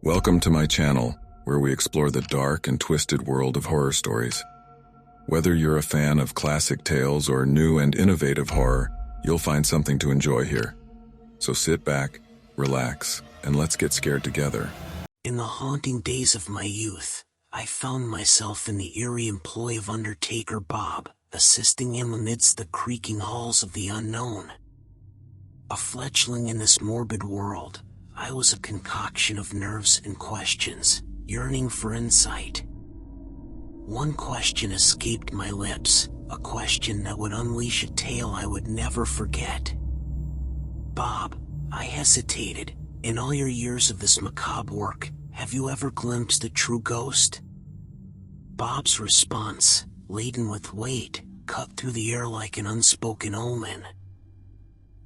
Welcome to my channel, where we explore the dark and twisted world of horror stories. Whether you're a fan of classic tales or new and innovative horror, you'll find something to enjoy here. So sit back, relax, and let's get scared together. In the haunting days of my youth, I found myself in the eerie employ of Undertaker Bob, assisting him amidst the creaking halls of the unknown. A fledgling in this morbid world, I was a concoction of nerves and questions, yearning for insight. One question escaped my lips, a question that would unleash a tale I would never forget. "Bob," I hesitated, "in all your years of this macabre work, have you ever glimpsed a true ghost?" Bob's response, laden with weight, cut through the air like an unspoken omen.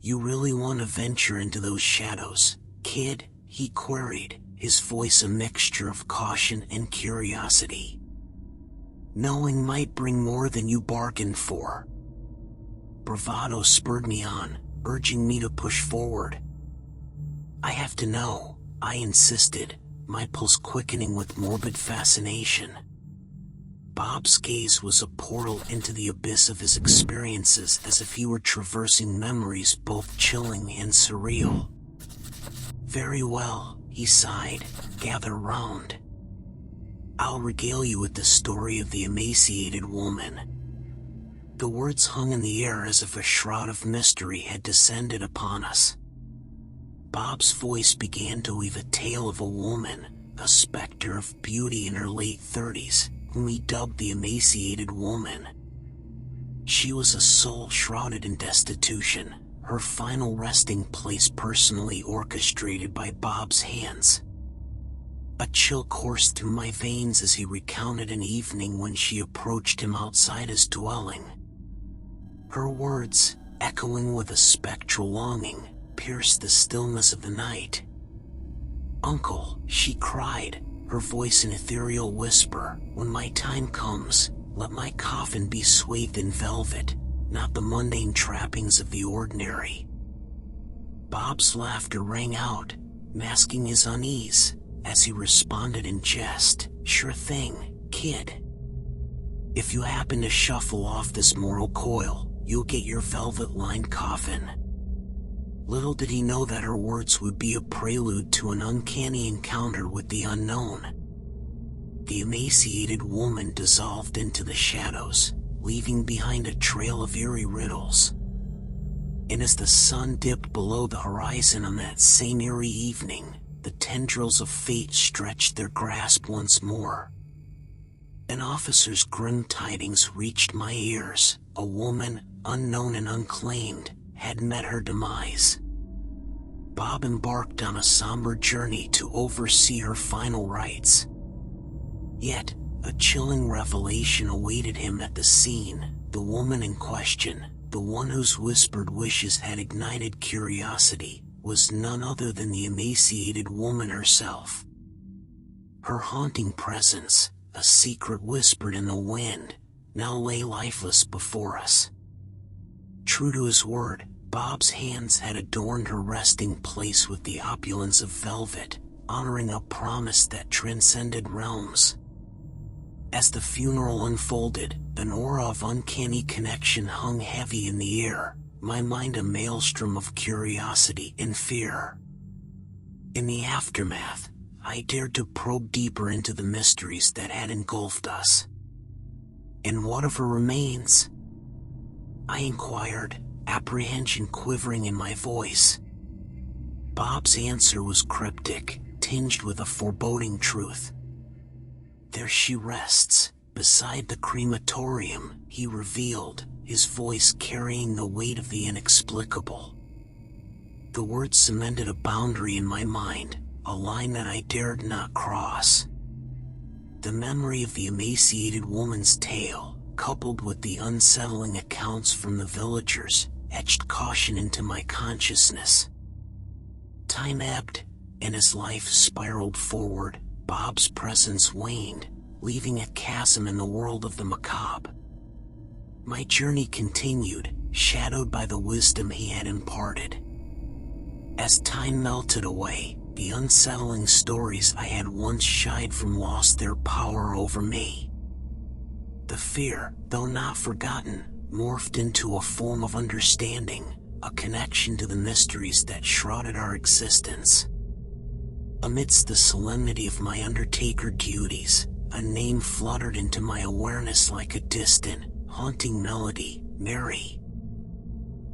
"You really want to venture into those shadows, kid?" he queried, his voice a mixture of caution and curiosity. "Knowing might bring more than you bargained for." Bravado spurred me on, urging me to push forward. "I have to know," I insisted, my pulse quickening with morbid fascination. Bob's gaze was a portal into the abyss of his experiences, as if he were traversing memories both chilling and surreal. "Very well," he sighed, "gather round. I'll regale you with the story of the emaciated woman." The words hung in the air as if a shroud of mystery had descended upon us. Bob's voice began to weave a tale of a woman, a specter of beauty in her late 30s, whom he dubbed the emaciated woman. She was a soul shrouded in destitution, her final resting place personally orchestrated by Bob's hands. A chill coursed through my veins as he recounted an evening when she approached him outside his dwelling. Her words, echoing with a spectral longing, pierced the stillness of the night. "Uncle," she cried, her voice an ethereal whisper, "when my time comes, let my coffin be swathed in velvet, not the mundane trappings of the ordinary." Bob's laughter rang out, masking his unease, as he responded in jest, "Sure thing, kid. If you happen to shuffle off this mortal coil, you'll get your velvet-lined coffin." Little did he know that her words would be a prelude to an uncanny encounter with the unknown. The emaciated woman dissolved into the shadows, leaving behind a trail of eerie riddles. And as the sun dipped below the horizon on that same eerie evening, the tendrils of fate stretched their grasp once more. An officer's grim tidings reached my ears. A woman, unknown and unclaimed, had met her demise. Bob embarked on a somber journey to oversee her final rites. Yet, a chilling revelation awaited him at the scene. The woman in question, the one whose whispered wishes had ignited curiosity, was none other than the emaciated woman herself. Her haunting presence, a secret whispered in the wind, now lay lifeless before us. True to his word, Bob's hands had adorned her resting place with the opulence of velvet, honoring a promise that transcended realms. As the funeral unfolded, an aura of uncanny connection hung heavy in the air, my mind a maelstrom of curiosity and fear. In the aftermath, I dared to probe deeper into the mysteries that had engulfed us. "And what of her remains?" I inquired, apprehension quivering in my voice. Bob's answer was cryptic, tinged with a foreboding truth. "There she rests, beside the crematorium," he revealed, his voice carrying the weight of the inexplicable. The words cemented a boundary in my mind, a line that I dared not cross. The memory of the emaciated woman's tale, coupled with the unsettling accounts from the villagers, etched caution into my consciousness. Time ebbed, and as life spiraled forward, Bob's presence waned, leaving a chasm in the world of the macabre. My journey continued, shadowed by the wisdom he had imparted. As time melted away, The unsettling stories I had once shied from lost their power over me. The fear, though not forgotten, morphed into a form of understanding, a connection to the mysteries that shrouded our existence. Amidst the solemnity of my undertaker duties, a name fluttered into my awareness like a distant, haunting melody: Mary.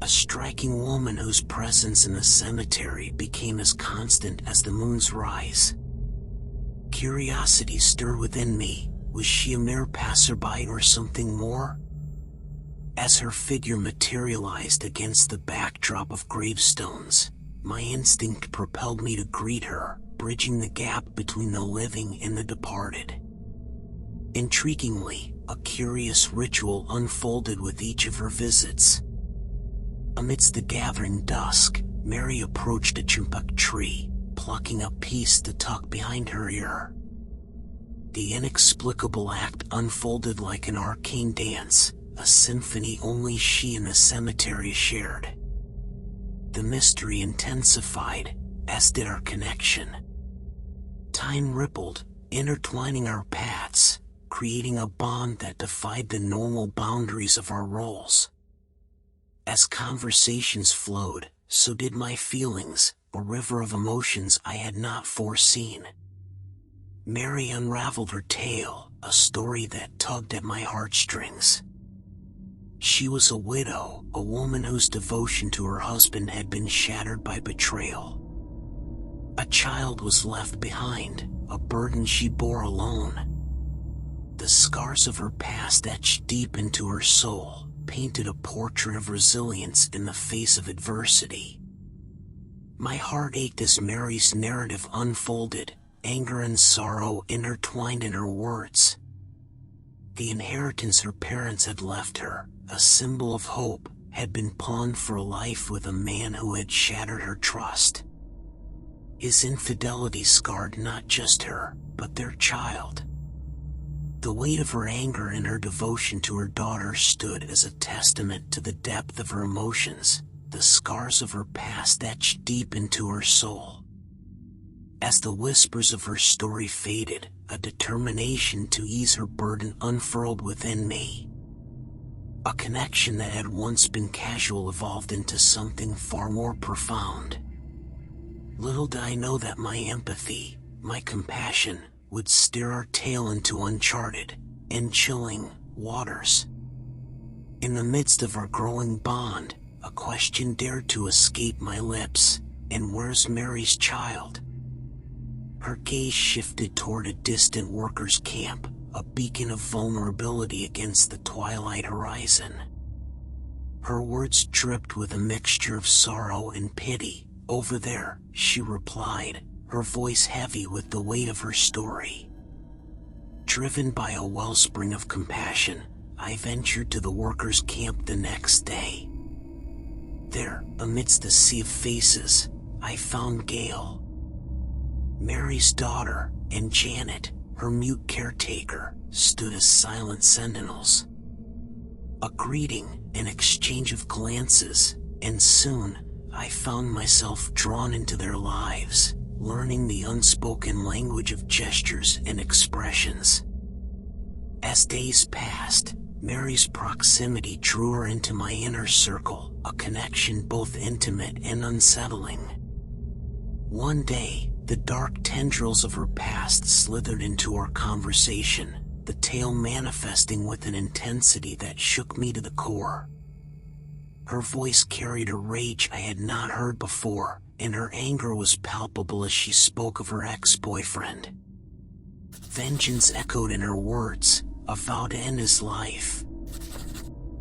A striking woman whose presence in the cemetery became as constant as the moon's rise. Curiosity stirred within me. Was she a mere passerby or something more? As her figure materialized against the backdrop of gravestones, my instinct propelled me to greet her, bridging the gap between the living and the departed. Intriguingly, a curious ritual unfolded with each of her visits. Amidst the gathering dusk, Mary approached a chumpuk tree, plucking a piece to tuck behind her ear. The inexplicable act unfolded like an arcane dance, a symphony only she and the cemetery shared. The mystery intensified, as did our connection. Time rippled, intertwining our paths, creating a bond that defied the normal boundaries of our roles. As conversations flowed, so did my feelings, a river of emotions I had not foreseen. Mary unraveled her tale, a story that tugged at my heartstrings. She was a widow, a woman whose devotion to her husband had been shattered by betrayal. A child was left behind, a burden she bore alone. The scars of her past etched deep into her soul, painted a portrait of resilience in the face of adversity. My heart ached as Mary's narrative unfolded, anger and sorrow intertwined in her words. The inheritance her parents had left her, a symbol of hope, had been pawned for a life with a man who had shattered her trust. His infidelity scarred not just her, but their child. The weight of her anger and her devotion to her daughter stood as a testament to the depth of her emotions, the scars of her past etched deep into her soul. As the whispers of her story faded, a determination to ease her burden unfurled within me. A connection that had once been casual evolved into something far more profound. Little did I know that my empathy, my compassion, would steer our tale into uncharted and chilling waters. In the midst of our growing bond, a question dared to escape my lips: and where's Mary's child? Her gaze shifted toward a distant workers' camp, a beacon of vulnerability against the twilight horizon. Her words dripped with a mixture of sorrow and pity. "Over there," she replied, her voice heavy with the weight of her story. Driven by a wellspring of compassion, I ventured to the workers' camp the next day. There, amidst a sea of faces, I found Gail, Mary's daughter, and Janet, her mute caretaker, stood as silent sentinels. A greeting, an exchange of glances, and soon, I found myself drawn into their lives, learning the unspoken language of gestures and expressions. As days passed, Mary's proximity drew her into my inner circle, a connection both intimate and unsettling. One day, the dark tendrils of her past slithered into our conversation, the tale manifesting with an intensity that shook me to the core. Her voice carried a rage I had not heard before, and her anger was palpable as she spoke of her ex-boyfriend. Vengeance echoed in her words, a vow to end his life.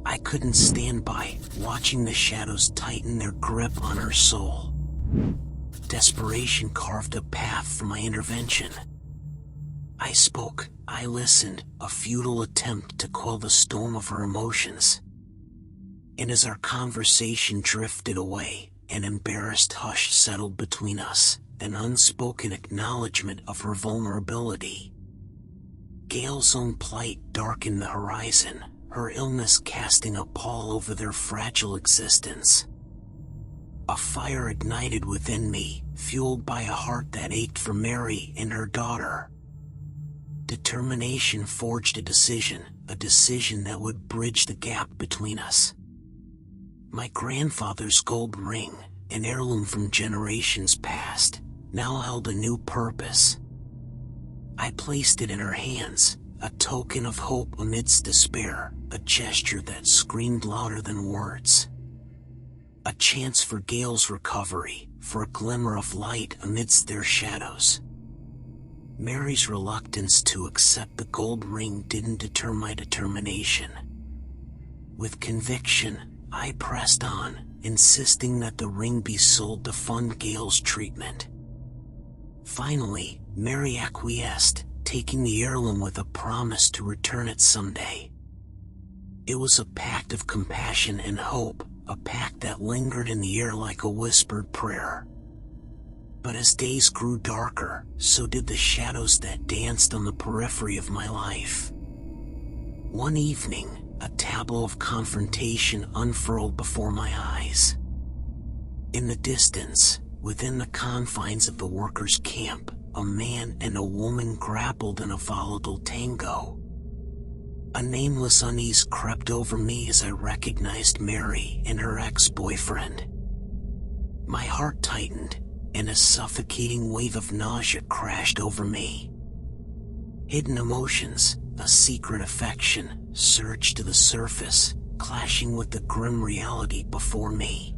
I couldn't stand by, watching the shadows tighten their grip on her soul. Desperation carved a path for my intervention. I spoke, I listened, a futile attempt to quell the storm of her emotions. And as our conversation drifted away, an embarrassed hush settled between us, an unspoken acknowledgement of her vulnerability. Gail's own plight darkened the horizon, her illness casting a pall over their fragile existence. A fire ignited within me, fueled by a heart that ached for Mary and her daughter. Determination forged a decision that would bridge the gap between us. My grandfather's gold ring, an heirloom from generations past, now held a new purpose. I placed it in her hands, a token of hope amidst despair, a gesture that screamed louder than words. A chance for Gail's recovery, for a glimmer of light amidst their shadows. Mary's reluctance to accept the gold ring didn't deter my determination. With conviction, I pressed on, insisting that the ring be sold to fund Gail's treatment. Finally, Mary acquiesced, taking the heirloom with a promise to return it someday. It was a pact of compassion and hope, a pact that lingered in the air like a whispered prayer. But as days grew darker, so did the shadows that danced on the periphery of my life. One evening, a tableau of confrontation unfurled before my eyes. In the distance, within the confines of the workers' camp, a man and a woman grappled in a volatile tango. A nameless unease crept over me as I recognized Mary and her ex-boyfriend. My heart tightened, and a suffocating wave of nausea crashed over me. Hidden emotions, a secret affection, surged to the surface, clashing with the grim reality before me.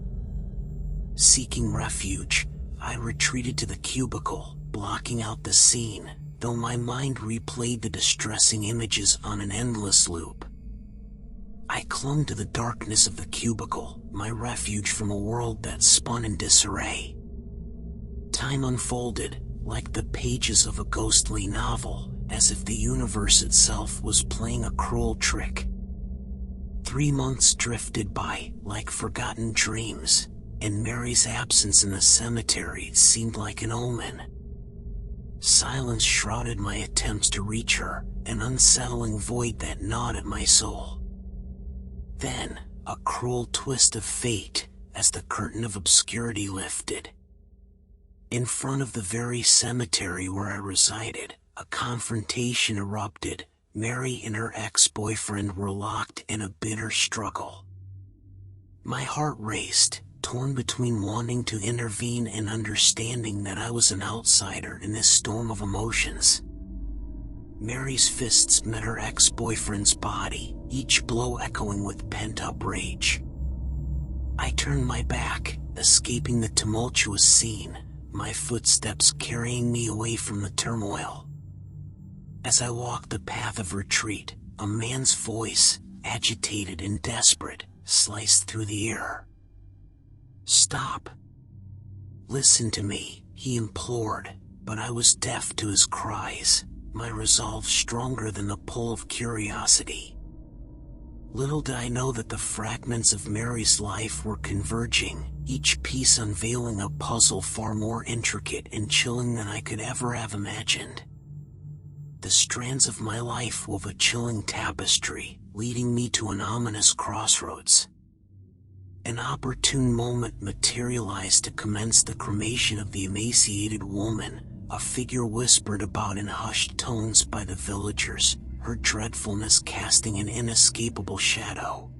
Seeking refuge, I retreated to the cubicle, blocking out the scene, though my mind replayed the distressing images on an endless loop. I clung to the darkness of the cubicle, my refuge from a world that spun in disarray. Time unfolded, like the pages of a ghostly novel, as if the universe itself was playing a cruel trick. 3 months drifted by, like forgotten dreams, and Mary's absence in the cemetery seemed like an omen. Silence shrouded my attempts to reach her, an unsettling void that gnawed at my soul. Then, a cruel twist of fate, as the curtain of obscurity lifted. In front of the very cemetery where I resided, a confrontation erupted. Mary and her ex-boyfriend were locked in a bitter struggle. My heart raced, torn between wanting to intervene and understanding that I was an outsider in this storm of emotions. Mary's fists met her ex-boyfriend's body, each blow echoing with pent-up rage. I turned my back, escaping the tumultuous scene, my footsteps carrying me away from the turmoil. As I walked the path of retreat, a man's voice, agitated and desperate, sliced through the air. "Stop. Listen to me," he implored, but I was deaf to his cries, my resolve stronger than the pull of curiosity. Little did I know that the fragments of Mary's life were converging, each piece unveiling a puzzle far more intricate and chilling than I could ever have imagined. The strands of my life wove a chilling tapestry, leading me to an ominous crossroads. An opportune moment materialized to commence the cremation of the emaciated woman, a figure whispered about in hushed tones by the villagers, her dreadfulness casting an inescapable shadow.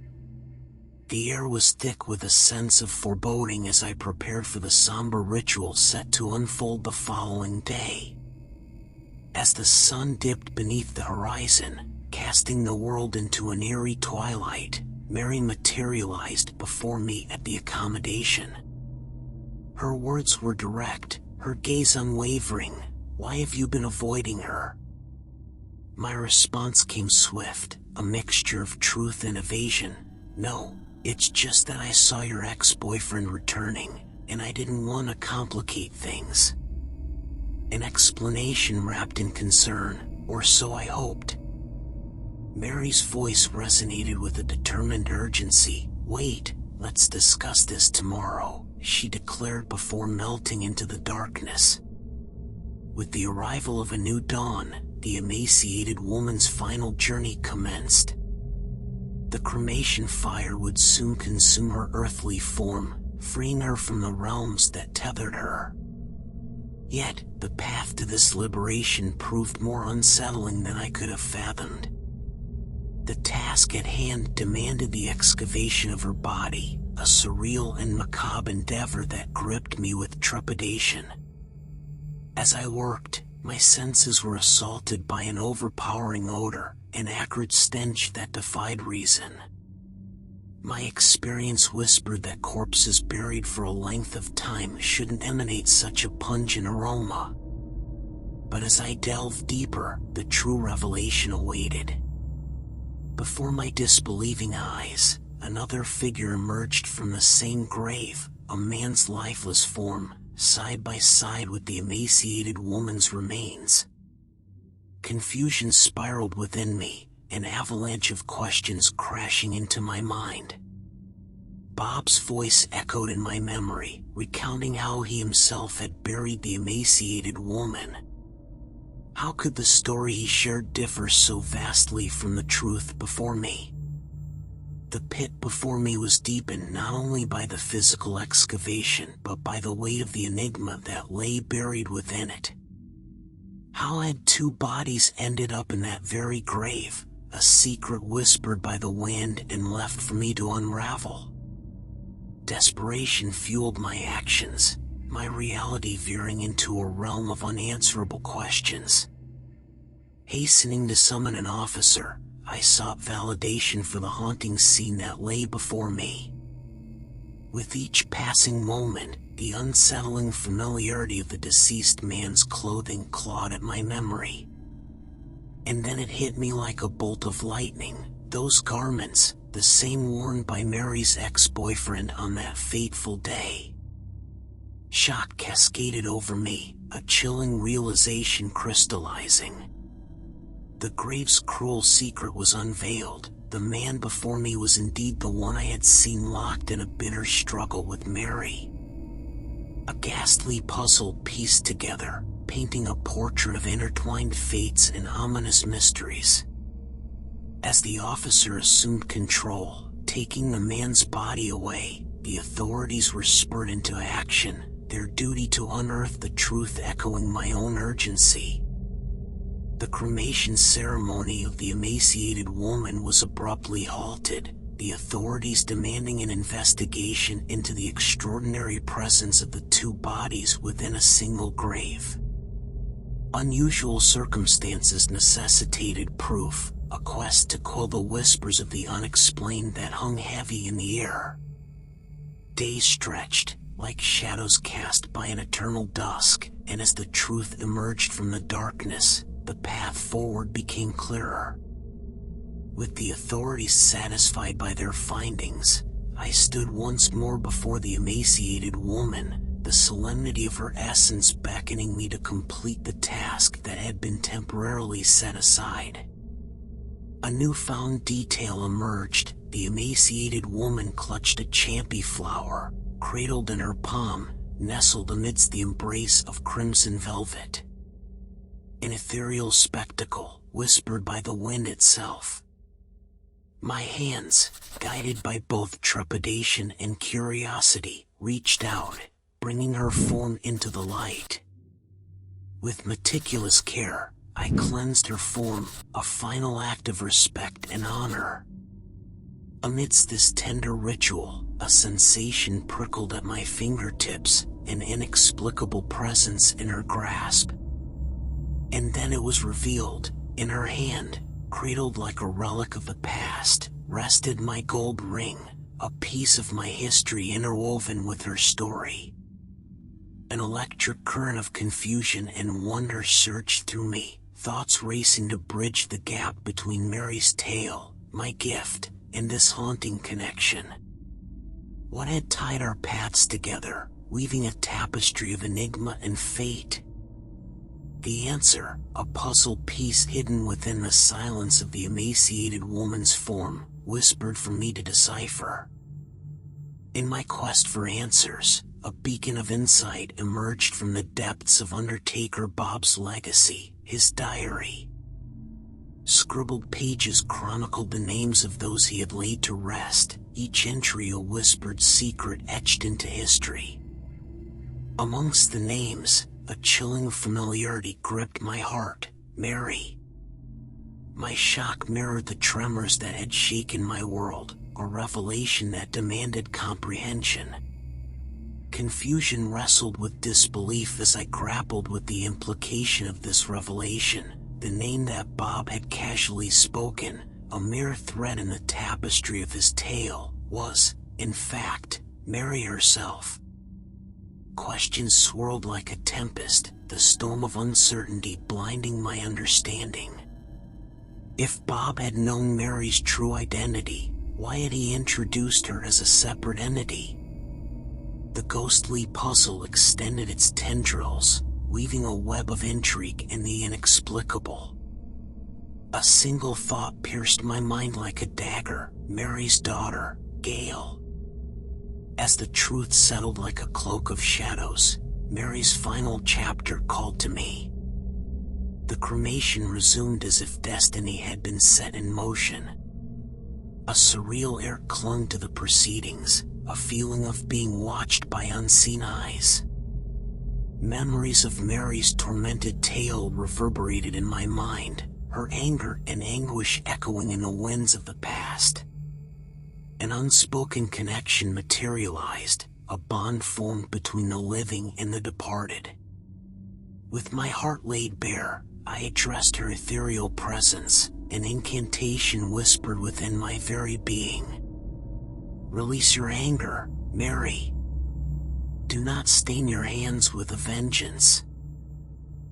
The air was thick with a sense of foreboding as I prepared for the somber ritual set to unfold the following day. As the sun dipped beneath the horizon, casting the world into an eerie twilight, Mary materialized before me at the accommodation. Her words were direct, her gaze unwavering. "Why have you been avoiding her?" My response came swift, a mixture of truth and evasion. "No, it's just that I saw your ex-boyfriend returning, and I didn't want to complicate things." An explanation wrapped in concern, or so I hoped. Mary's voice resonated with a determined urgency. "Wait, let's discuss this tomorrow," she declared before melting into the darkness. With the arrival of a new dawn, the emaciated woman's final journey commenced. The cremation fire would soon consume her earthly form, freeing her from the realms that tethered her. Yet, the path to this liberation proved more unsettling than I could have fathomed. The task at hand demanded the excavation of her body, a surreal and macabre endeavor that gripped me with trepidation. As I worked, my senses were assaulted by an overpowering odor, an acrid stench that defied reason. My experience whispered that corpses buried for a length of time shouldn't emanate such a pungent aroma. But as I delved deeper, the true revelation awaited. Before my disbelieving eyes, another figure emerged from the same grave, a man's lifeless form, side by side with the emaciated woman's remains. Confusion spiraled within me, an avalanche of questions crashing into my mind. Bob's voice echoed in my memory, recounting how he himself had buried the emaciated woman. How could the story he shared differ so vastly from the truth before me? The pit before me was deepened not only by the physical excavation but by the weight of the enigma that lay buried within it. How had two bodies ended up in that very grave, a secret whispered by the wind and left for me to unravel? Desperation fueled my actions, my reality veering into a realm of unanswerable questions. Hastening to summon an officer, I sought validation for the haunting scene that lay before me. With each passing moment, the unsettling familiarity of the deceased man's clothing clawed at my memory. And then it hit me like a bolt of lightning, those garments, the same worn by Mary's ex-boyfriend on that fateful day. Shock cascaded over me, a chilling realization crystallizing. The grave's cruel secret was unveiled. The man before me was indeed the one I had seen locked in a bitter struggle with Mary. A ghastly puzzle pieced together, painting a portrait of intertwined fates and ominous mysteries. As the officer assumed control, taking the man's body away, the authorities were spurred into action, their duty to unearth the truth echoing my own urgency. The cremation ceremony of the emaciated woman was abruptly halted, the authorities demanding an investigation into the extraordinary presence of the two bodies within a single grave. Unusual circumstances necessitated proof, a quest to quell the whispers of the unexplained that hung heavy in the air. Days stretched, like shadows cast by an eternal dusk, and as the truth emerged from the darkness, the path forward became clearer. With the authorities satisfied by their findings, I stood once more before the emaciated woman, the solemnity of her essence beckoning me to complete the task that had been temporarily set aside. A newfound detail emerged. The emaciated woman clutched a champi flower, cradled in her palm, nestled amidst the embrace of crimson velvet. An ethereal spectacle, whispered by the wind itself. My hands, guided by both trepidation and curiosity, reached out, bringing her form into the light. With meticulous care, I cleansed her form, a final act of respect and honor. Amidst this tender ritual, a sensation prickled at my fingertips, an inexplicable presence in her grasp. And then it was revealed. In her hand, cradled like a relic of the past, rested my gold ring, a piece of my history interwoven with her story. An electric current of confusion and wonder surged through me, thoughts racing to bridge the gap between Mary's tale, my gift, and this haunting connection. What had tied our paths together, weaving a tapestry of enigma and fate? The answer, a puzzle piece hidden within the silence of the emaciated woman's form, whispered for me to decipher. In my quest for answers, a beacon of insight emerged from the depths of Undertaker Bob's legacy, his diary. Scribbled pages chronicled the names of those he had laid to rest, each entry a whispered secret etched into history. Amongst the names, a chilling familiarity gripped my heart: Mary. My shock mirrored the tremors that had shaken my world, a revelation that demanded comprehension. Confusion wrestled with disbelief as I grappled with the implication of this revelation. The name that Bob had casually spoken, a mere thread in the tapestry of his tale, was, in fact, Mary herself. Questions swirled like a tempest, the storm of uncertainty blinding my understanding. If Bob had known Mary's true identity, why had he introduced her as a separate entity? The ghostly puzzle extended its tendrils, weaving a web of intrigue and the inexplicable. A single thought pierced my mind like a dagger: Mary's daughter, Gail. As the truth settled like a cloak of shadows, Mary's final chapter called to me. The cremation resumed as if destiny had been set in motion. A surreal air clung to the proceedings, a feeling of being watched by unseen eyes. Memories of Mary's tormented tale reverberated in my mind, her anger and anguish echoing in the winds of the past. An unspoken connection materialized, a bond formed between the living and the departed. With my heart laid bare, I addressed her ethereal presence, an incantation whispered within my very being. Release your anger, Mary. Do not stain your hands with a vengeance.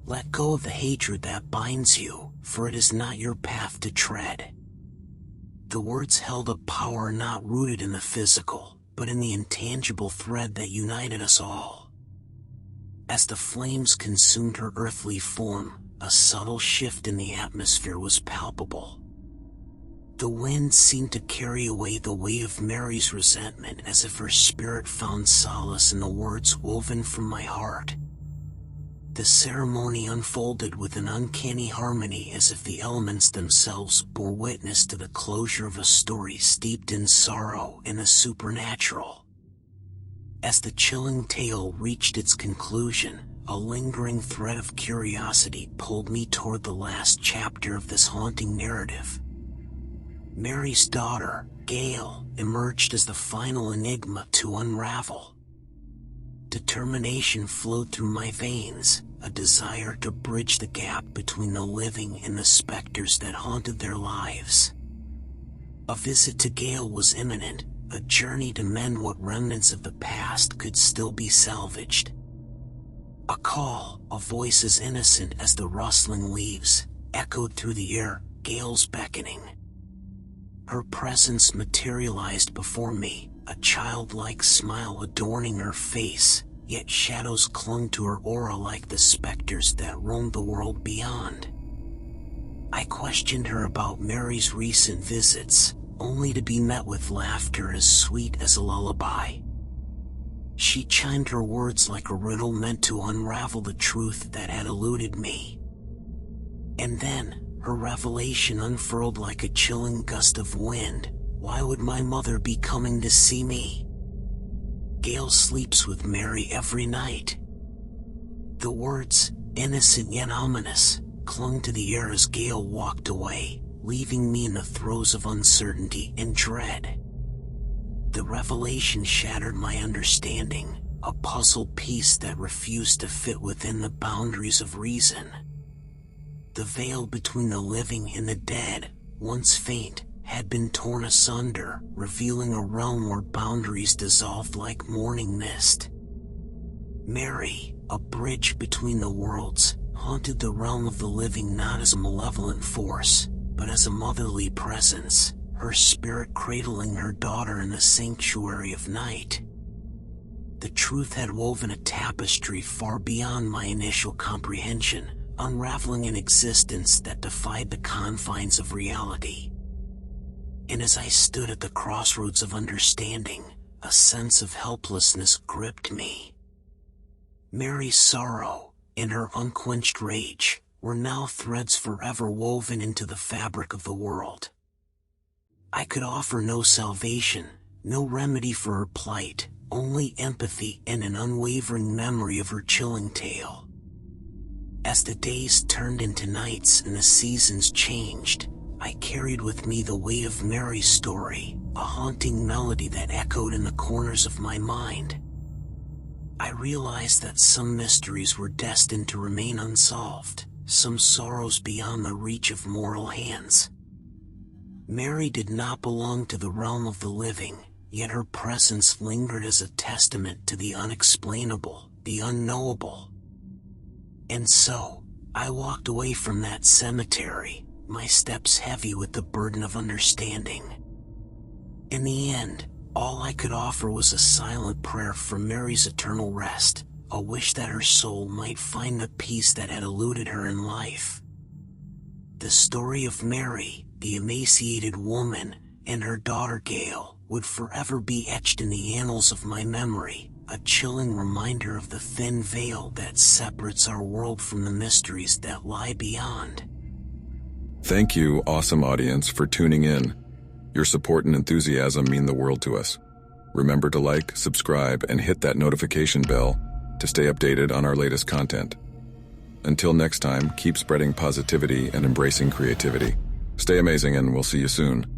Let go of the hatred that binds you, for it is not your path to tread. The words held a power not rooted in the physical, but in the intangible thread that united us all. As the flames consumed her earthly form, a subtle shift in the atmosphere was palpable. The wind seemed to carry away the weight of Mary's resentment, as if her spirit found solace in the words woven from my heart. The ceremony unfolded with an uncanny harmony, as if the elements themselves bore witness to the closure of a story steeped in sorrow and the supernatural. As the chilling tale reached its conclusion, a lingering thread of curiosity pulled me toward the last chapter of this haunting narrative. Mary's daughter, Gail, emerged as the final enigma to unravel. Determination flowed through my veins, a desire to bridge the gap between the living and the specters that haunted their lives. A visit to Gail was imminent, a journey to mend what remnants of the past could still be salvaged. A call, a voice as innocent as the rustling leaves, echoed through the air, Gail's beckoning. Her presence materialized before me, a childlike smile adorning her face, yet shadows clung to her aura like the specters that roamed the world beyond. I questioned her about Mary's recent visits, only to be met with laughter as sweet as a lullaby. She chimed her words like a riddle meant to unravel the truth that had eluded me. And then, her revelation unfurled like a chilling gust of wind. Why would my mother be coming to see me? Gail sleeps with Mary every night. The words, innocent yet ominous, clung to the air as Gail walked away, leaving me in the throes of uncertainty and dread. The revelation shattered my understanding, a puzzle piece that refused to fit within the boundaries of reason. The veil between the living and the dead, once faint, had been torn asunder, revealing a realm where boundaries dissolved like morning mist. Mary, a bridge between the worlds, haunted the realm of the living not as a malevolent force, but as a motherly presence, her spirit cradling her daughter in the sanctuary of night. The truth had woven a tapestry far beyond my initial comprehension, unraveling an existence that defied the confines of reality. And as I stood at the crossroads of understanding, a sense of helplessness gripped me. Mary's sorrow, in her unquenched rage, were now threads forever woven into the fabric of the world. I could offer no salvation, no remedy for her plight, only empathy and an unwavering memory of her chilling tale. As the days turned into nights and the seasons changed, I carried with me the weight of Mary's story, a haunting melody that echoed in the corners of my mind. I realized that some mysteries were destined to remain unsolved, some sorrows beyond the reach of mortal hands. Mary did not belong to the realm of the living, yet her presence lingered as a testament to the unexplainable, the unknowable. And so, I walked away from that cemetery, my steps heavy with the burden of understanding. In the end, all I could offer was a silent prayer for Mary's eternal rest, a wish that her soul might find the peace that had eluded her in life. The story of Mary, the emaciated woman, and her daughter Gail, would forever be etched in the annals of my memory, a chilling reminder of the thin veil that separates our world from the mysteries that lie beyond. Thank you, awesome audience, for tuning in. Your support and enthusiasm mean the world to us. Remember to like, subscribe, and hit that notification bell to stay updated on our latest content. Until next time, keep spreading positivity and embracing creativity. Stay amazing, and we'll see you soon.